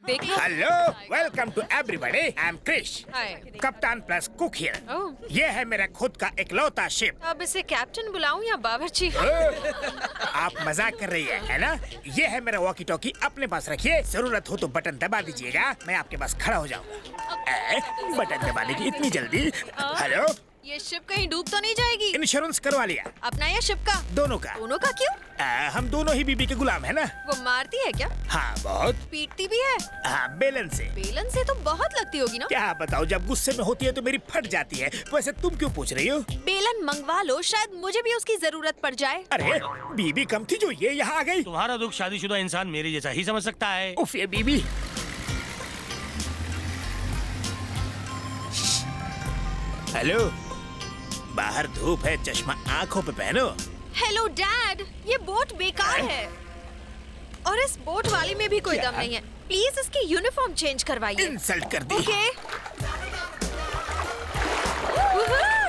देख लो। Hello, welcome to everybody. I am Krish, कप्तान प्लस कुक हियर। ओह। ये है मेरा खुद का इकलौता शिप। अब इसे कैप्टन बुलाऊं या बावर्ची? आप मजाक कर रही है ना? ये है मेरा वॉकी टॉकी, अपने पास रखिए, जरूरत हो तो बटन दबा दीजिएगा, मैं आपके पास खड़ा हो जाऊंगा। बटन दबाने की इतनी जल्दी? हेलो, ये शिप कहीं डूब तो नहीं जाएगी? इंश्योरेंस करवा लिया? अपना या शिप का? दोनों का। दोनों का क्यों? हम दोनों ही बीबी के गुलाम है ना। वो मारती है क्या? हाँ बहुत। पीटती भी है? हाँ, बेलन से। बेलन से तो बहुत लगती होगी ना? क्या बताओ, जब गुस्से में होती है तो मेरी फट जाती है। वैसे तुम क्यों पूछ रही हो? बेलन मंगवा लो, शायद मुझे भी उसकी जरूरत पड़ जाए। अरे बीबी कम थी जो ये यहाँ आ गई। तुम्हारा दुख शादीशुदा इंसान मेरे जैसा ही समझ सकता है। उफ, ये बीबी। हेलो, बाहर धूप है, चश्मा आंखों पे पहनो। हेलो डैड, ये बोट बेकार है और इस बोट वाले में भी कोई क्या? दम नहीं है। प्लीज इसकी यूनिफॉर्म चेंज करवाइए। इंसल्ट कर दी। ओके।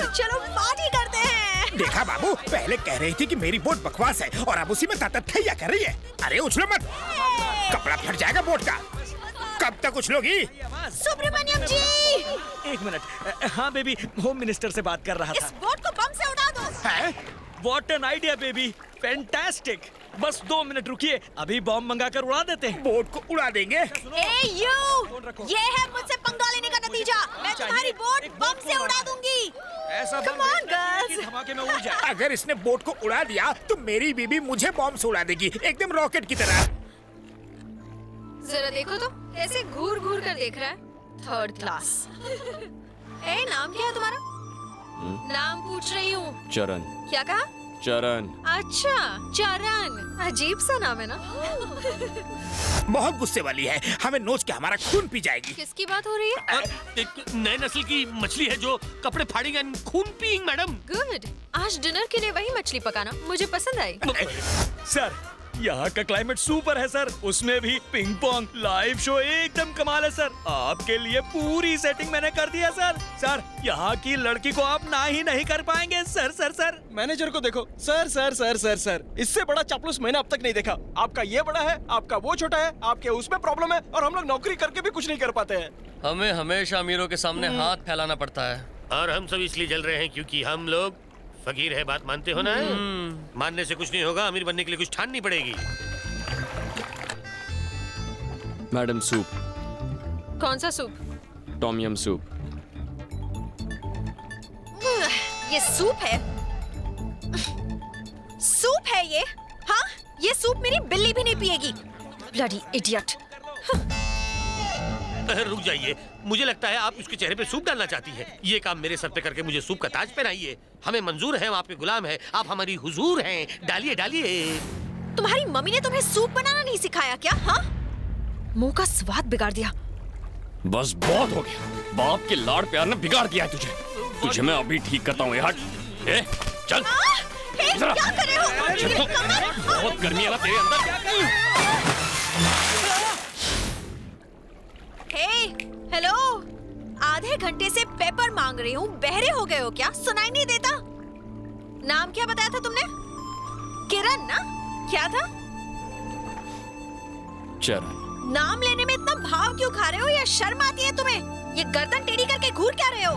चलो पार्टी करते हैं। देखा बाबू, पहले कह रही थी कि मेरी बोट बकवास है और अब उसी में तातथैया कर रही है। अरे उछलो मत, कपड़ा फट जाएगा बोट का। कब तक उछलोगी? सुब्रमण्यम जी, एक मिनट। हाँ बेबी, होम मिनिस्टर से बात कर रहा इस था। बोट को बम से उड़ा दो। हैं? What an idea baby, fantastic. बस 2 मिनट रुकिए, अभी बॉम्ब मंगाकर उड़ा देते हैं। बोट को उड़ा देंगे। ए यू, ये है मुझसे पंगा लेने का नतीजा। मैं तुम्हारी बोट बम से उड़ा दूंगी। ऐसा Come on, girls. कि धमाके में उड़ जाए। अगर इसने बोट को उड़ा दिया तो मेरी बीबी मुझे बॉम्ब से उड़ा देगी, एकदम रॉकेट की तरह। जरा देखो तो कैसे घूर घूर कर देख रहा है। Third class. ए, नाम क्या है तुम्हारा? नाम पूछ रही हूँ। चरण। क्या कहा? चरण। अच्छा, चरण। अजीब सा नाम है ना? बहुत गुस्से वाली है, हमें नोच के हमारा खून पी जाएगी। किसकी बात हो रही है? एक नए नस्ल की मछली है जो कपड़े फाड़ेंगे खून पिएंगे मैडम। गुड। आज डिनर के लिए वही मछली पकाना, मुझे पसंद आई। सर, यहाँ का क्लाइमेट सुपर है सर, उसमें भी पिंग पोंग लाइव शो एकदम कमाल है सर। आपके लिए पूरी सेटिंग मैंने कर दिया सर। सर, यहाँ की लड़की को आप ना ही नहीं कर पाएंगे सर। सर सर मैनेजर को देखो sir. Sir sir sir sir इससे बड़ा चापलूस मैंने अब तक नहीं देखा। आपका ये बड़ा है, आपका वो छोटा है, आपके उसमें प्रॉब्लम है और हम लोग नौकरी करके भी कुछ नहीं कर पाते हैं। हमें हमेशा अमीरों के सामने हाथ फैलाना पड़ता है। और हम सब इसलिए जल रहे हैं क्योंकि हम लोग फकीर है। बात मानते हो ना? मानने से कुछ नहीं होगा, अमीर बनने के लिए कुछ ठाननी पड़ेगी। Madam soup. कौन सा सूप? Tom yum soup. ये सूप है? सूप है ये? हाँ, ये सूप मेरी बिल्ली भी नहीं पिएगी। Bloody idiot. रुक जाइए, मुझे लगता है आप उसके चेहरे पे सूप डालना चाहती हैं। ये काम मेरे सर पे करके मुझे सूप का ताज पहनाइए। हमें मंजूर है, हम आपके गुलाम हैं, आप हमारी हुजूर हैं। डालिए डालिए। तुम्हारी मम्मी ने तुम्हें सूप बनाना नहीं सिखाया क्या? हाँ, मुंह का स्वाद बिगाड़ दिया। बस बहुत हो गया, बाप के लाड़ प्यार ने बिगाड़ दिया है तुझे। तुझे मैं अभी ठीक करता हूँ। हट। ए, चल। हे, जरा। क्या कर रहे हो? चल मेरी तो। कमर। बहुत गर्मी है ना तेरे अंदर। हे, हेलो। आधे घंटे से पेपर मांग रही हूँ, बहरे हो गए हो क्या? सुनाई नहीं देता? नाम क्या बताया था तुमने? किरण ना? क्या था? चरण। नाम लेने में इतना भाव क्यों खा रहे हो? या शर्म आती है तुम्हें? ये गर्दन टेढ़ी करके घूर क्या रहे हो?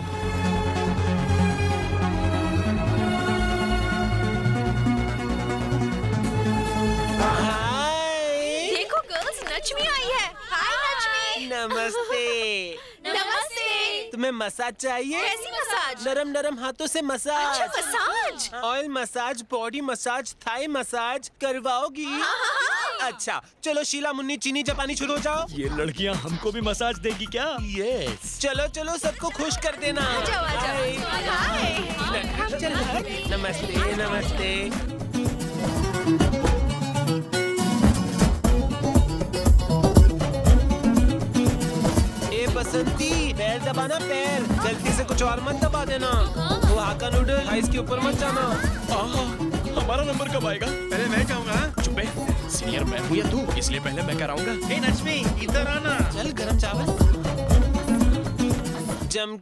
देखो गर्ल्स, नचमी आई है। हाय नचमी। नमस्ते। नमस्ते। तुम्हें मसाज चाहिए? कैसी मसाज? नरम नरम हाथों से मसाज। अच्छा, massage. Oil massage, body massage, Thai massage करवाओगी? अच्छा, चलो शीला मुन्नी चीनी जापानी शुरू हो जाओ। ये लड़कियाँ हमको भी मसाज देगी क्या? यस। चलो चलो सबको खुश कर देना। आ जाओ, आ जाओ। हाय। नमस्ते नमस्ते। ए बसंती, पैर दबाना पैर, गलती से कुछ और मत दबा देना। वो हाका नूडल आइस के ऊपर मत जाना। हमारा नंबर कब आएगा? पहले मैं कहूँगा। चुप है, सीनियर मैं हूँ या तू, इसलिए पहले मैं कराऊंगा। हे नचमी, इधर आना। चल गरम चावल। जम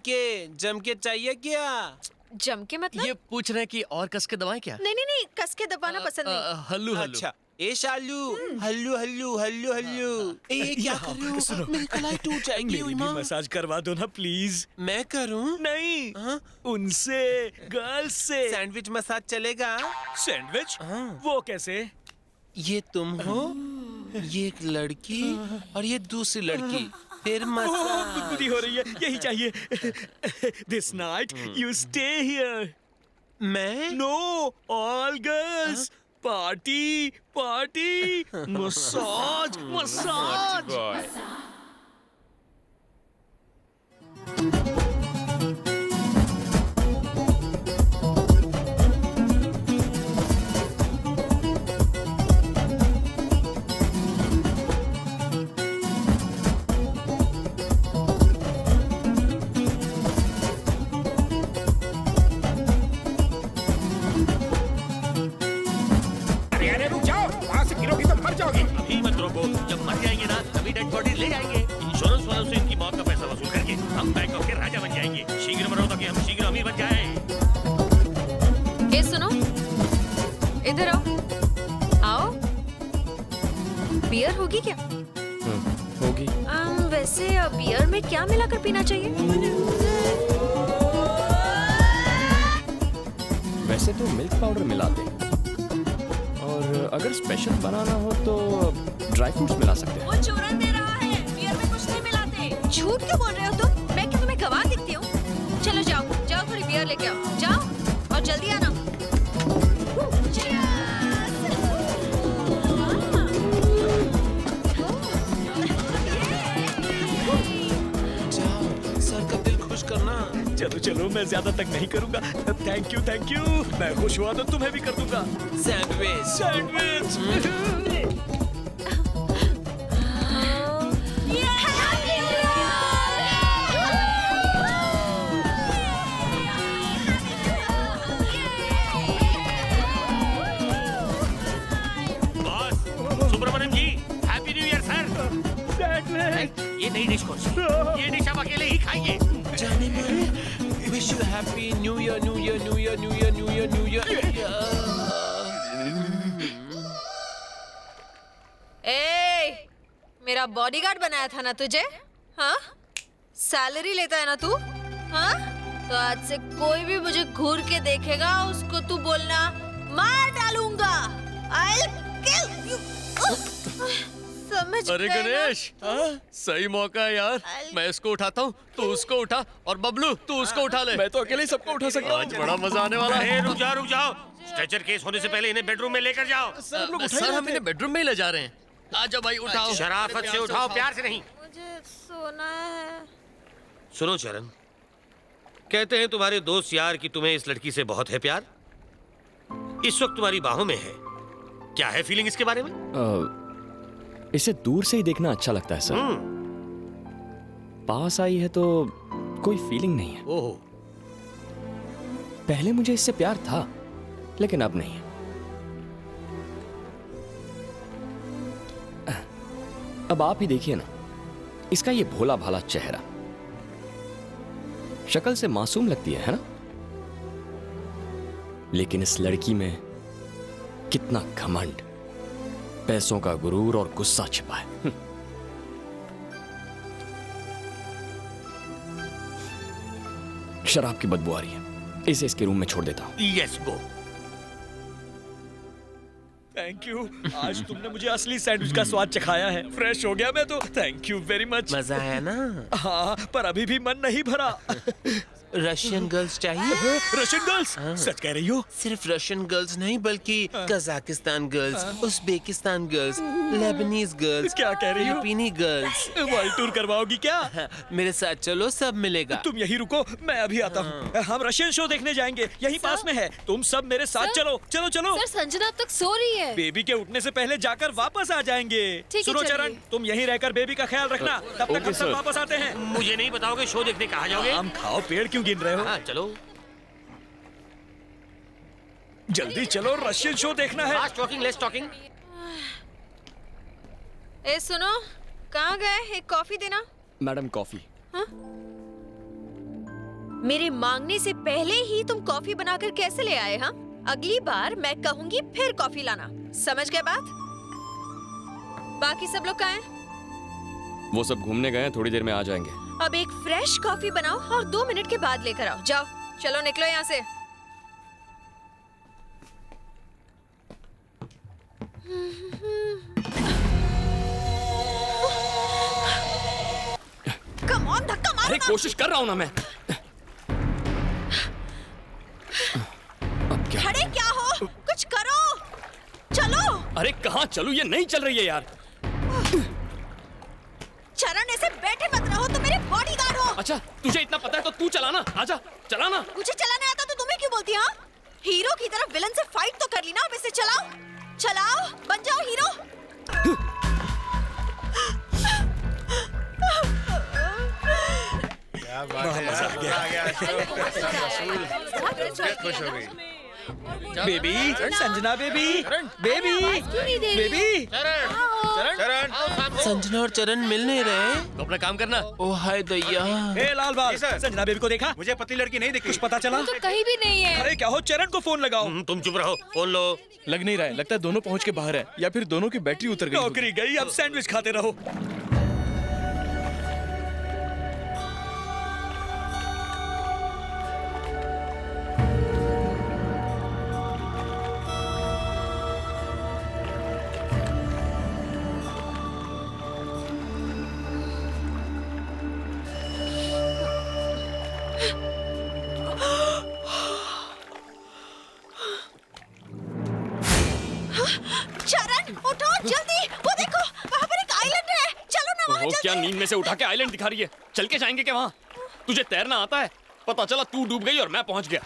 के चाहिए क्या? जम के मतलब? ये पूछ रहे हैं कि और कस के दबाएं क्या? नहीं नहीं नहीं, कस के दबाना पसंद नहीं। हल्लू हल्लू। अच्छा, ए शालू, हल्लू हल्लू हल्लू हल्लू। ए क्या कर रहे हो? मेरी कलाई टूट जाएगी। मेरी भी मसाज करवा दो ना प्लीज। मैं करूं? नहीं, हाँ? उनसे, गर्ल्स से। सैंडविच मसाज चलेगा? सैंडविच? हाँ। वो कैसे? ये तुम हो, ये एक लड़की और ये दूसरी लड़की, फिर मसाज। गुदगुदी हो रही है, यही चाहिए। This night you stay here. मैं? No, all girls, party party, massage massage. अरे अरे रुक जाओ, वहाँ से गिरोगी तो मर जाओगी। अभी मत रोको, जब मर जाएंगे ना तभी डेड बॉडी ले जाएंगे। इंश्योरेंस वालों से इनकी मौत का पैसा वसूल करके हम बैंकॉक के राजा बन जाएंगे। शीघ्र मरो ताकि हम शीघ्र अमीर बन जाएं। ए सुनो, इधर आओ। आओ। बियर होगी क्या? होगी। वैसे बियर में क्या मिलाकर पीना चाहिए? वैसे तो मिल्क पाउडर मिलाते हैं, और अगर स्पेशल बनाना हो तो ड्राई फ्रूट्स मिला सकते हैं। वो चूरन दे रहा है, बियर में कुछ नहीं मिलाते। झूठ क्यों बोल रहे हो तुम? मैं क्या तुम्हें गवाह दिखती हूँ? चलो जाओ जाओ, थोड़ी बियर लेके आओ। जाओ और जल्दी आना। जाओ, सर का दिल खुश करना। चलो चलो, मैं ज्यादा तक नहीं करूंगा। Thank you thank you. मैं खुश हुआ तो तुम्हें भी कर दूंगा। Sandwich. Sandwich. Boss, Subramaniam ji, happy new year sir. Sandwich. ये नई डिश कौन सी? ये डिश आप अकेले ही खाइए। जाने मन, wish you happy new year new year new year new year new year new year. ए, मेरा बॉडीगार्ड बनाया था ना तुझे? हाँ? सैलरी लेता है ना तू? हाँ? तो आज से कोई भी मुझे घूर के देखेगा, उसको तू बोलना मार डालूंगा। I'll kill you. समझ अरे गए ना? गणेश, सही मौका है यार। मैं इसको उठाता हूँ, तू उसको उठा, और बबलू तू उसको उठा ले। मैं तो अकेले ही सबको उठा सकता हूँ। आज बड़ा मजा आने वाला है। रुक जाओ। स्ट्रेचर केस होने से पहले इन्हें बेडरूम में लेकर जाओ। सर हम इन्हें बेडरूम में ही ले जा रहे हैं। आजा भाई, उठाओ। शराफत से उठाओ, प्यार से नहीं। मुझे सोना है। सुनो चरण, कहते हैं तुम्हारे दोस्त यार कि तुम्हें इस लड़की से बहुत है प्यार। इस वक्त तुम्हारी बाहों में है। क्या है फीलिंग इसके बारे में? इसे दूर से ही देखना अच्छा लगता है सर। पास आई है तो कोई फीलिंग नहीं है। ओहो, पहले मुझे इससे प्यार था, लेकिन अब नहीं है। अब आप ही देखिए ना, इसका ये भोला भाला चेहरा, शक्ल से मासूम लगती है ना? लेकिन इस लड़की में कितना घमंड, पैसों का गुरूर और गुस्सा छिपा है। शराब की बदबू आ रही है, इसे इसके रूम में छोड़ देता हूं। Yes go. थैंक यू, आज तुमने मुझे असली सैंडविच का स्वाद चखाया है। फ्रेश हो गया मैं तो। Thank you very much. मजा आया ना? हाँ, पर अभी भी मन नहीं भरा। रशियन गर्ल्स चाहिए? Russian girls? सच कह रही हो? सिर्फ रशियन गर्ल्स नहीं, बल्कि Kazakhstan girls, Uzbekistan girls, Lebanese girls, क्या कह रही हो? Filipino girls. वर्ल्ड टूर करवाओगी क्या? मेरे साथ चलो, सब मिलेगा। तुम यहीं रुको, मैं अभी आता हूँ। हम रशियन शो देखने जाएंगे, यहीं पास में है। तुम सब मेरे साथ चलो। चलो चलो। सर, संजना अब तक सो रही है। बेबी के उठने से पहले जाकर वापस आ जाएंगे। ठीक है, सुनो चलिए। चरण, तुम यहीं रहकर बेबी का ख्याल रखना। तब तक हम सब वापस आते हैं। मुझे नहीं बताओगे शो देखने कहाँ जाओगे? आम खाओ, पेड़ क्यों गिन रहे हो? हाँ चलो। जल्दी चलो, रशियन शो देखना है। Fast talking, less talking. ए सुनो, कहाँ गए? एक कॉफी देना। Madam coffee. मेरे मांगने से पहले ही तुम कॉफी बनाकर कैसे ले आए? हाँ, अगली बार मैं कहूंगी फिर कॉफी लाना। समझ गए बात? बाकी सब लोग कहाँ हैं? वो सब घूमने गए हैं, थोड़ी देर में आ जाएंगे। अब एक फ्रेश कॉफी बनाओ और 2 मिनट के बाद लेकर आओ। जाओ, चलो निकलो यहाँ से। कम ऑन, धक्का मारो अरे ना। कोशिश कर रहा हूँ ना मैं। अब क्या? खड़े क्या हो? कुछ करो, चलो। अरे कहाँ चलूं? ये नहीं चल रही है यार। चरण, ऐसे बैठे मत रहो, तुम मेरे बॉडीगार्ड हो। अच्छा, तुझे इतना पता है तो तू चलाना। आजा, चलाना। मुझे चलाने आता तो तुम्हें क्यों बोलती? हाँ, हीरो की तरफ विलन से फाइट तो कर ली ना, अब इसे चलाओ। चलाओ, बन जाओ हीरो। क्या बात है, मजा आ गया। खुश हो गई। Baby, Sanjana baby, baby, baby. चरण, संजना और चरण मिल नहीं रहे। तो अपना काम करना। ओ हाय दैया। ए लाल बाल, जी सर। संजना बेबी को देखा? मुझे पतली लड़की नहीं दिखी। कुछ पता चला? तो कहीं भी नहीं है। अरे क्या हो, चरण को फोन लगाओ। तुम चुप रहो, फोन लो। लग नहीं रहा है, लगता है दोनों पहुंच के बाहर है या फिर दोनों की बैटरी उतर गई होगी। नौकरी गई, अब सैंडविच खाते रहो। चरण, उठो जल्दी, वो देखो वहाँ पर एक आइलैंड है। चलो ना वहाँ वो क्या चलते हैं। नींद में से उठा के आइलैंड दिखा रही है? चल के जाएंगे क्या वहाँ? तुझे तैरना आता है? पता चला तू डूब गई और मैं पहुंच गया।